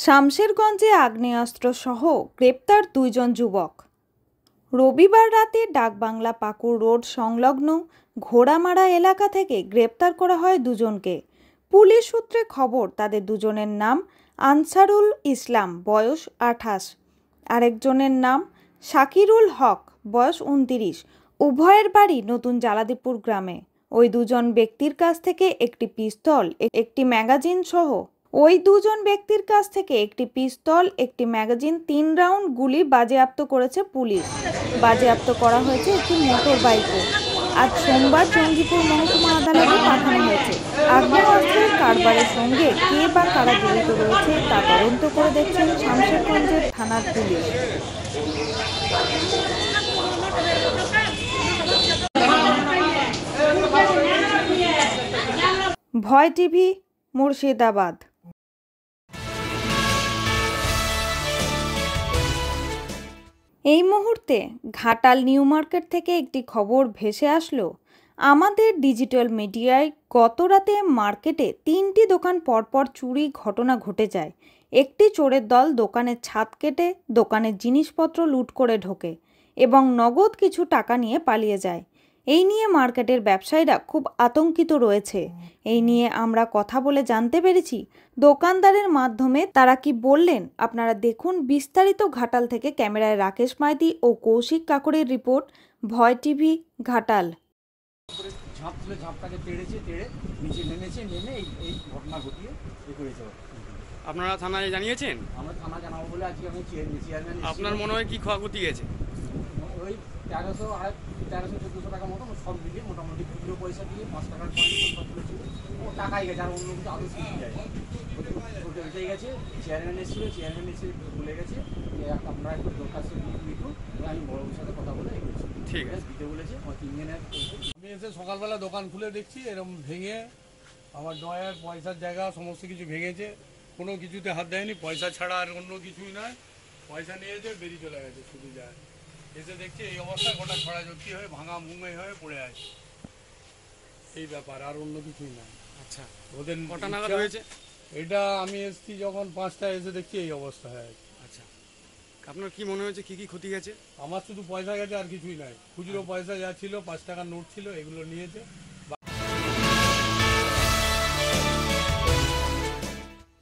শামশেরগঞ্জে আগ্নেয়াস্ত্র সহ গ্রেপ্তার দুইজন যুবক। রবিবার রাতে ডাকবাংলা পাকুড় রোড সংলগ্ন ঘোড়ামারা এলাকা থেকে গ্রেপ্তার করা হয় দুজনকে। পুলিশ সূত্রে খবর, তাদের দুজনের নাম আনসারুল ইসলাম, বয়স 28, আরেকজনের নাম শাকিরুল হক, বয়স 29। উভয়ের বাড়ি নতুন জালাদিপুর গ্রামে। ওই দুজন ব্যক্তির কাছ থেকে একটি পিস্তল, একটি ম্যাগাজিন সহ একটি ম্যাগাজিন, 3 রাউন্ড গুলি বাজেয়াপ্ত করেছে পুলিশ। বাজেয়াপ্ত করা হয়েছে একটি মোটর বাইকও। আজ সোমবার জঙ্গিপুর মহকুমা আদালতে পাঠানো হয়েছে। আগ্নেয়াস্ত্রের কারবারের সঙ্গে কে বা কারা জড়িত রয়েছে তা তদন্ত করে দেখছেন শামশেরগঞ্জের থানার পুলিশ। ভয় টিভি, মুর্শিদাবাদ। এই মুহূর্তে ঘাটাল নিউ মার্কেট থেকে একটি খবর ভেসে আসলো আমাদের ডিজিটাল মিডিয়ায়। গত রাতে মার্কেটে 3টি দোকান পরপর চুরি ঘটনা ঘটে যায়। একটি চোরের দল দোকানের ছাদ কেটে দোকানের জিনিসপত্র লুট করে ঢোকে এবং নগদ কিছু টাকা নিয়ে পালিয়ে যায়। এই নিয়ে মার্কেটের ব্যবসায়ীরা খুব আতঙ্কিত রয়েছে। এই নিয়ে আমরা কথা বলে জানতে পেরেছি দোকানদারের মাধ্যমে তারা কি বললেন আপনারা দেখুন বিস্তারিত। ঘাটাল থেকে ক্যামেরায় রাকেশ মাইতি ও কৌশিক কাকড়ের রিপোর্ট, ভয় টিভি, ঘাটাল। আপনারা থানায় জানিয়েছেন? আমরা থানা জানাবো বলে আজকে আমি চেয়ারম্যান। আপনার মনে হয় কি ক্ষয়ক্ষতি গেছে? ওই 1300-1400 টাকা মতো সব মিলিয়ে মোটামুটি খুচরো পয়সা দিয়ে 5 টাকার কয়েন ছিল, ও টাকাই গেছে, আর অন্য কিছু আদৌ কিছু যায় ওটাই গেছে। চেয়ারম্যান এসেছিল, চেয়ারম্যান এসে বলে গেছে যে আপনারা একটু দরখাস্ত লিখুন, আমি বড়োর সাথে কথা বলে এগোচ্ছি। ঠিক আছে, দিতে বলেছে। আমার 3 জনের আমি এসে সকালবেলা দোকান খুলে দেখছি এরকম ভেঙে আমার ড্রয়ার, পয়সার জায়গা সমস্ত কিছু ভেঙেছে। কোনো কিছুতে হাত দেয়নি, পয়সা ছাড়া আর অন্য কিছুই নয়। পয়সা নিয়েছে, বেরিয়ে চলে গেছে, শুধু যায়। এসে দেখছি এই অবস্থায় গোটা ছড়াছড়ি হয়ে ভাঙা মুঙে হয়ে পড়ে আছে। এই ব্যাপার, আর অন্য কিছুই না। আচ্ছা, ওদের কটা নাগাদ হয়েছে এটা? আমি এসছি যখন 5টায়, এসে দেখছি এই অবস্থা হয়ে আছে। আচ্ছা, আপনার কি মনে হয়েছে, কি কি ক্ষতি গেছে? আমার শুধু পয়সা গেছে, আর কিছুই নাই। খুচরো পয়সা যা ছিল, 5 টাকার নোট ছিল, এগুলো নিয়েছে।